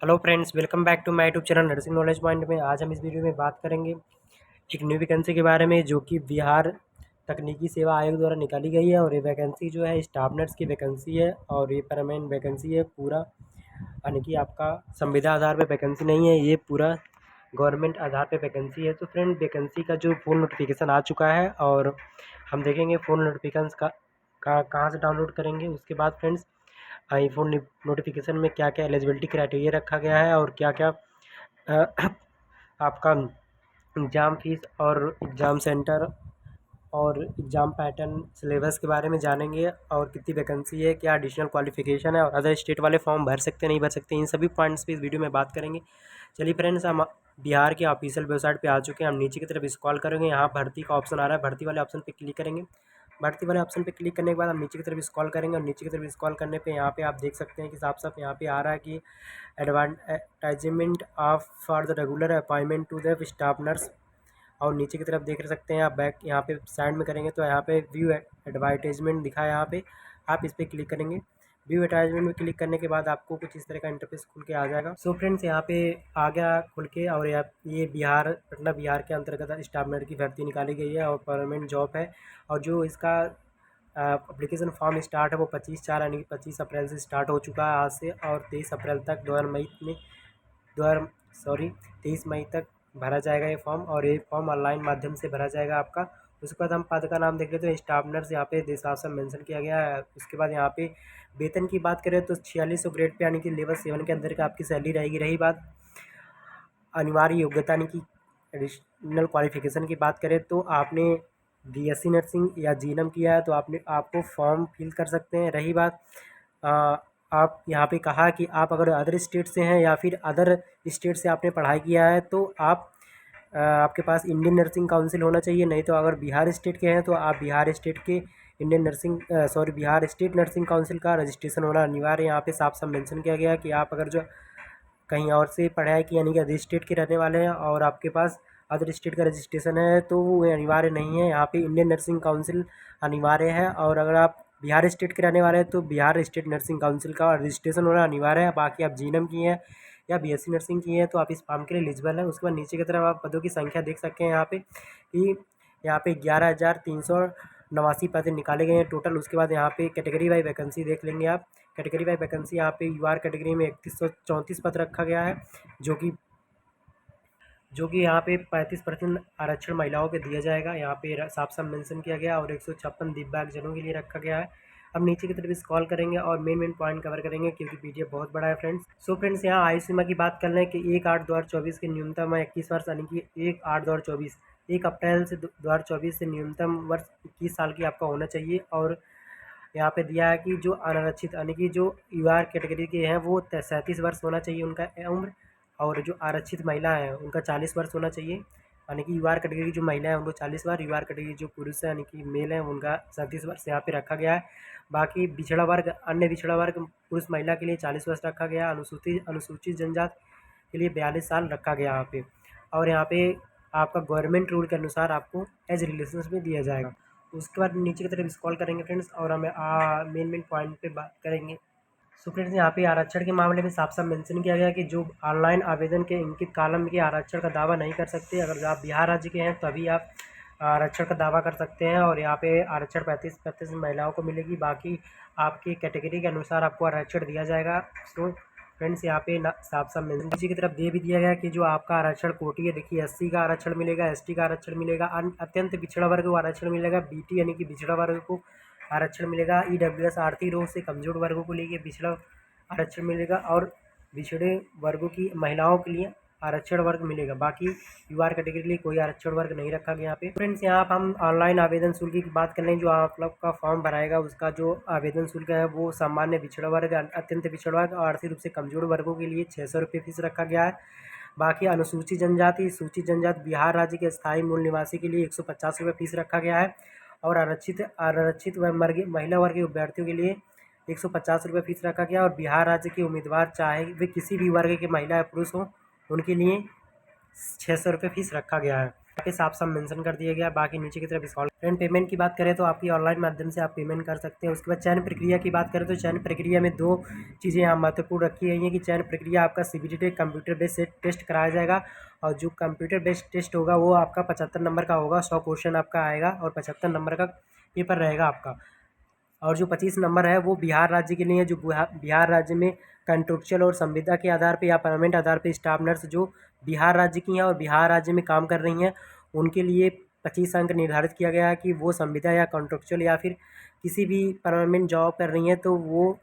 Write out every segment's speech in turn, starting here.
Hello friends, welcome back to my YouTube channel nursing knowledge point में। आज हम इस वीडियो में बात करेंगे एक न्यू वैकेंसी के बारे में जो कि बिहार तकनीकी सेवा आयोग द्वारा निकाली गई है। और ये वैकेंसी जो है स्टाफ नर्स की वैकेंसी है और ये परमानेंट वैकेंसी है पूरा, यानी कि आपका संविदा आधार पे वैकेंसी नहीं है, ये पूरा गवर्नमेंट आधार पे वैकेंसी है। तो फ्रेंड, वैकेंसी का जो फुल नोटिफिकेशन आ चुका है और हम देखेंगे फुल नोटिफिकेशन का कहाँ से डाउनलोड करेंगे। उसके बाद फ्रेंड्स, आईफोन नोटिफिकेशन में क्या क्या एलिजिबिलिटी क्राइटेरिया रखा गया है और क्या क्या आपका एग्ज़ाम फीस और एग्ज़ाम सेंटर और एग्ज़ाम पैटर्न सिलेबस के बारे में जानेंगे। और कितनी वैकेंसी है, क्या एडिशनल क्वालिफिकेशन है और अदर स्टेट वाले फॉर्म भर सकते नहीं भर सकते, इन सभी पॉइंट्स पे इस वीडियो में बात करेंगे। चलिए फ्रेंड्स, हम बिहार के ऑफिशियल वेबसाइट पे आ चुके हैं। हम नीचे की तरफ स्क्रॉल करेंगे, यहाँ भर्ती का ऑप्शन आ रहा है, भर्ती वाले ऑप्शन पे क्लिक करेंगे। भर्ती वाले ऑप्शन पे क्लिक करने के बाद हम नीचे की तरफ स्क्रॉल करेंगे और नीचे की तरफ स्क्रॉल करने पे यहाँ पे आप देख सकते हैं कि साफ साफ यहाँ पे आ रहा है कि advertisement of for the regular appointment to the staff nurse. और नीचे की तरफ देख सकते हैं आप, बैक यहाँ पे साइड में करेंगे तो यहाँ पे व्यू एडवर्टाइजमेंट दिखा है, यहाँ पे आप इस पर क्लिक करेंगे। व्यू एडवर्टाइजमेंट में क्लिक करने के बाद आपको कुछ इस तरह का इंटरफेस खुल के आ जाएगा। सो फ्रेंड्स, यहाँ पे आ गया खुल के। और ये बिहार पटना बिहार के अंतर्गत स्टाफ नर्स की भर्ती निकाली गई है और परमानेंट जॉब है। और जो इसका एप्लीकेशन फॉर्म स्टार्ट है वो 25/4 यानी कि 25 अप्रैल से स्टार्ट हो चुका है आज से, और 23 अप्रैल तक 23 मई तक भरा जाएगा ये फॉर्म। और ये फॉर्म ऑनलाइन माध्यम से भरा जाएगा आपका। उसके बाद हम पद का नाम देख लेते हैं, स्टाफ नर्स यहाँ पे देशासन मेंशन किया गया है। उसके बाद यहाँ पे वेतन की बात करें तो 4600 ग्रेड पे यानी कि लेवल 7 के अंदर का आपकी सैलरी रहेगी। रही बात अनिवार्य योग्यता यानी कि एडिशनल क्वालिफिकेशन की बात करें तो आपने बीएससी नर्सिंग या जीएनएम किया है तो आपको फॉर्म फिल कर सकते हैं। रही बात अ, आप यहाँ पे कहा कि आप अगर अदर स्टेट से हैं या फिर अदर स्टेट से आपने पढ़ाई किया है तो आपके पास इंडियन नर्सिंग काउंसिल होना चाहिए। नहीं तो अगर बिहार स्टेट के हैं तो आप बिहार स्टेट के बिहार स्टेट नर्सिंग काउंसिल का रजिस्ट्रेशन होना अनिवार्य। यहाँ पे साफ साफ मेंशन किया गया है कि आप अगर जो कहीं और से पढ़ाई की यानी कि अदर स्टेट के रहने वाले हैं और आपके पास अदर स्टेट का रजिस्ट्रेशन है तो वो अनिवार्य नहीं है। यहाँ पे इंडियन नर्सिंग काउंसिल अनिवार्य है। और अगर आप बिहार स्टेट के रहने वाले हैं तो बिहार स्टेट नर्सिंग काउंसिल का रजिस्ट्रेशन होना अनिवार्य है। बाकी आप जीएनएम किए हैं या बीएससी नर्सिंग किए हैं तो आप इस फॉर्म के लिए एलिजिबल हैं। उसके बाद नीचे की तरफ आप पदों की संख्या देख सकते हैं यहाँ पे कि यहाँ पे 11,389 पद निकाले गए हैं टोटल। उसके बाद यहाँ पे कैटेगरी वाइज वैकेंसी देख लेंगे आप। कैटेगरी वाइज वैकेंसी यहाँ पे यूआर कैटेगरी में 3134 पद रखा गया है, जो कि यहाँ पे 35% आरक्षण महिलाओं पे दिया जाएगा। यहाँ पे साफ साफ मेंशन किया गया। और 156 दिव्यांगजनों के लिए रखा गया है। अब नीचे की तरफ स्क्रॉल करेंगे और मेन पॉइंट कवर करेंगे क्योंकि पीडीएफ बहुत बड़ा है फ्रेंड्स। सो फ्रेंड्स, यहाँ आयु सीमा की बात कर लें कि 1/8/2024 के न्यूनतम 21 वर्ष यानी कि 1/8/2024 1 अप्रैल से 2024 से न्यूनतम वर्ष 21 साल की आपका होना चाहिए। और यहाँ पे दिया है कि जो अनारक्षित यानी कि जो यूआर कैटेगरी के हैं वो 37 वर्ष होना चाहिए उनका उम्र। और जो आरक्षित महिला है उनका 40 वर्ष होना चाहिए। यानी कि यूआर कैटेगरी की जो महिला है उनको 40 वर्ष, यूआर कैटेगरी जो पुरुष है यानी कि मेल है उनका 37 वर्ष यहाँ पे रखा गया है। बाकी पिछड़ा वर्ग, अन्य पिछड़ा वर्ग पुरुष महिला के लिए 40 वर्ष रखा गया। अनुसूचित जनजाति के लिए 42 साल रखा गया यहाँ पे। और यहाँ पे आपका गवर्नमेंट रूल के अनुसार आपको एज रिलेशंस में दिया जाएगा। उसके बाद नीचे की तरफ स्क्रॉल करेंगे फ्रेंड्स और हमें मेन पॉइंट पे बात करेंगे। सो फ्रेंड्स, यहाँ पे आरक्षण के मामले में साफ साफ मेंशन किया गया है कि जो ऑनलाइन आवेदन के इंकित कॉलम के आरक्षण का दावा नहीं कर सकते। अगर आप बिहार राज्य के हैं तभी आप आरक्षण का दावा कर सकते हैं। और यहाँ पे आरक्षण 35% महिलाओं को मिलेगी। बाकी आपकी कैटेगरी के अनुसार आपको आरक्षण दिया जाएगा। सो फ्रेंड्स, यहाँ पे साफ साफ मेंशन नीचे की तरफ दे भी दिया गया है कि जो आपका आरक्षण कोटि है, देखिए एससी का आरक्षण मिलेगा, एसटी का आरक्षण मिलेगा, अत्यंत पिछड़ा वर्ग को आरक्षण मिलेगा, बीटी यानी कि पिछड़ा वर्ग को आरक्षण मिलेगा, ईडब्ल्यूएस आर्थिक रूप से कमजोर वर्गों को लेके पिछड़ा आरक्षण मिलेगा, और पिछड़े वर्गों की महिलाओं के लिए आरक्षण वर्ग मिलेगा। बाकी यूआर कैटेगरी के लिए कोई आरक्षण वर्ग नहीं रखा गया यहाँ पे। फ्रेंड्स, यहाँ पर हम ऑनलाइन आवेदन शुल्क की बात कर लें। जो आप लोग का फॉर्म भराएगा उसका जो आवेदन शुल्क है वो सामान्य पिछड़ा वर्ग, अत्यंत पिछड़ा वर्ग और आर्थिक रूप से कमजोर वर्गों के लिए 600 रुपये फीस रखा गया है। बाकी अनुसूचित जनजाति, सूचित जनजाति बिहार राज्य के स्थायी मूल निवासी के लिए 150 रुपये फीस रखा गया है। और आरक्षित वर्ग महिला वर्ग के अभ्यर्थियों के लिए 150 रुपये फीस रखा गया। और बिहार राज्य के उम्मीदवार चाहे वे किसी भी वर्ग के महिला या पुरुष हों उनके लिए 600 रुपये फीस रखा गया है। पे साफ मेंशन कर दिया गया। बाकी नीचे की तरफ स्क्रॉल फ्रेंड पेमेंट की बात करें तो आपकी ऑनलाइन माध्यम से आप पेमेंट कर सकते हैं। उसके बाद चयन प्रक्रिया की बात करें तो चयन प्रक्रिया में 2 चीज़ें यहाँ महत्वपूर्ण रखी गई हैं कि चयन प्रक्रिया आपका सीबीटी कंप्यूटर बेस्ड टेस्ट कराया जाएगा और जो कंप्यूटर बेस्ड टेस्ट होगा वो आपका 75 नंबर का होगा। 100 क्वेश्चन आपका आएगा और 75 नंबर का पेपर रहेगा आपका। और जो 25 नंबर है वो बिहार राज्य के लिए, जो बिहार राज्य में कंट्रेक्चुअल और संविदा के आधार पे या परमानेंट आधार पे स्टाफ नर्स जो बिहार राज्य की हैं और बिहार राज्य में काम कर रही हैं उनके लिए 25 अंक निर्धारित किया गया है कि वो संविदा या कॉन्ट्रेक्चुअल या फिर किसी भी परमानेंट जॉब कर रही हैं तो वो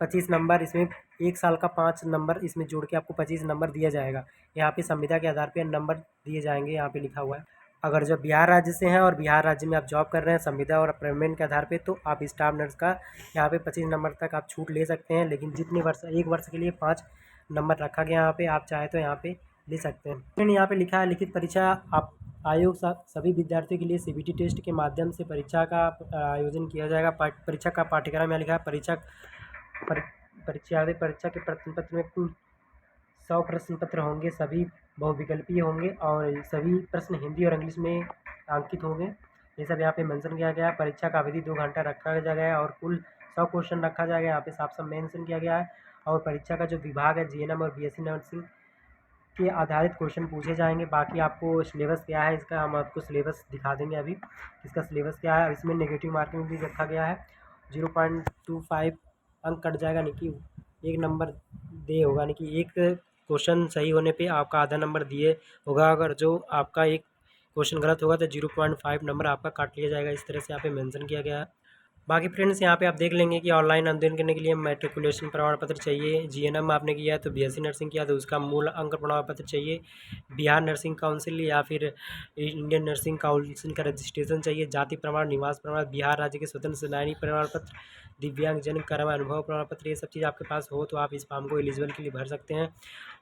25 नंबर इसमें 1 साल का 5 नंबर इसमें जोड़ के आपको 25 नंबर दिया जाएगा। यहाँ पे संविदा के आधार पे नंबर दिए जाएंगे, यहाँ पे लिखा हुआ है। अगर जो बिहार राज्य से हैं और बिहार राज्य में आप जॉब कर रहे हैं संविदा और अपॉइंटमेंट के आधार पे तो आप स्टाफ नर्स का यहाँ पे 25 नंबर तक आप छूट ले सकते हैं। लेकिन जितने वर्ष 1 वर्ष के लिए 5 नंबर रखा गया यहाँ पे, आप चाहे तो यहाँ पे ले सकते हैं। फिर यहाँ पे लिखा है लिखित परीक्षा आप आयोग सभी विद्यार्थियों के लिए सीबीटी टेस्ट के माध्यम से परीक्षा का आयोजन किया जाएगा। परीक्षा का पाठ्यक्रम यहाँ लिखा है परीक्षा के प्रश्न पत्र में कुल 100 प्रश्न पत्र होंगे, सभी बहुविकल्पीय होंगे और सभी प्रश्न हिंदी और इंग्लिश में अंकित होंगे। ये सब यहाँ पे मेंशन किया गया है। परीक्षा का अवधि 2 घंटा रखा गया है और कुल 100 क्वेश्चन रखा जाएगा, यहाँ पे साफ मेंशन किया गया है। और परीक्षा का जो विभाग है जीएनएम और बीएससी नर्सिंग के आधारित क्वेश्चन पूछे जाएंगे। बाकी आपको सिलेबस क्या है इसका, हम आपको सिलेबस दिखा देंगे अभी इसका सिलेबस क्या है। इसमें नेगेटिव मार्किंग भी रखा गया है, 0.25 अंक कट जाएगा, यानी कि 1 नंबर दे होगा, यानी कि एक क्वेश्चन सही होने पे आपका आधा नंबर दिए होगा। अगर जो आपका एक क्वेश्चन गलत होगा तो 0.5 नंबर आपका काट लिया जाएगा। इस तरह से यहाँ पे मेंशन किया गया है। बाकी फ्रेंड्स यहाँ पे आप देख लेंगे कि ऑनलाइन आवेदन करने के लिए मैट्रिकुलेशन प्रमाण पत्र चाहिए। जीएनएम आपने किया है तो बीएससी नर्सिंग किया तो उसका मूल अंक प्रमाण पत्र चाहिए। बिहार नर्सिंग काउंसिल या फिर इंडियन नर्सिंग काउंसिल का रजिस्ट्रेशन चाहिए। जाति प्रमाण, निवास प्रमाण, बिहार राज्य के स्वतंत्र सेनानी प्रमाण पत्र, दिव्यांगजन कर्म अनुभव प्रमाण पत्र, ये सब चीज़ आपके पास हो तो आप इस फॉर्म को एलिजिबल के लिए भर सकते हैं।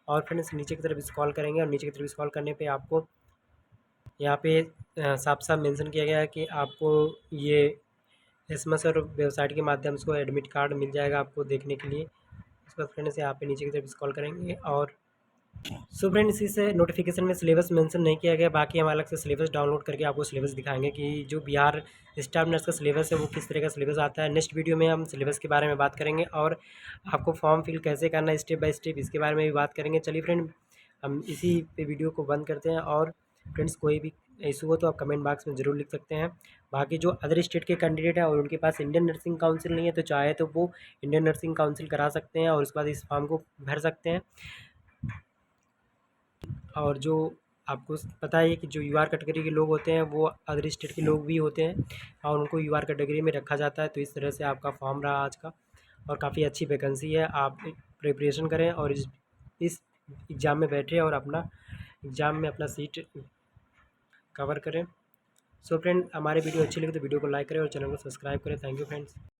और फ्रेंड्स नीचे की तरफ स्क्रॉल करेंगे और नीचे की तरफ स्क्रॉल करने पे आपको यहाँ पे साफ साफ मेंशन किया गया है कि आपको ये एसएमएस और वेबसाइट के माध्यम से एडमिट कार्ड मिल जाएगा आपको देखने के लिए। उसके बाद फ्रेंड्स यहाँ पे नीचे की तरफ स्क्रॉल करेंगे और सो फ्रेंड्स इस नोटिफिकेशन में सिलेबस मेंशन नहीं किया गया। बाकी हम अलग से सिलेबस डाउनलोड करके आपको सिलेबस दिखाएंगे कि जो बिहार स्टाफ नर्स का सिलेबस है वो किस तरह का सिलेबस आता है। नेक्स्ट वीडियो में हम सिलेबस के बारे में बात करेंगे और आपको फॉर्म फिल कैसे करना है स्टेप बाय स्टेप इसके बारे में भी बात करेंगे। चलिए फ्रेंड हम इसी पे वीडियो को बंद करते हैं और फ्रेंड्स कोई भी इशू हो तो आप कमेंट बॉक्स में ज़रूर लिख सकते हैं। बाकी जो अदर स्टेट के कैंडिडेट हैं और उनके पास इंडियन नर्सिंग काउंसिल नहीं है तो चाहे तो वो इंडियन नर्सिंग काउंसिल करा सकते हैं और उसके बाद इस फॉर्म को भर सकते हैं। और जो आपको पता है कि जो यूआर कैटेगरी के लोग होते हैं वो अदर स्टेट के लोग भी होते हैं और उनको यूआर कैटेगरी में रखा जाता है। तो इस तरह से आपका फॉर्म रहा आज का और काफ़ी अच्छी वैकेंसी है। आप प्रिपरेशन करें और इस एग्ज़ाम में बैठे और अपना एग्ज़ाम में अपना सीट कवर करें। सो फ्रेंड हमारे वीडियो अच्छी लगी तो वीडियो को लाइक करें और चैनल को सब्सक्राइब करें। Thank you friends.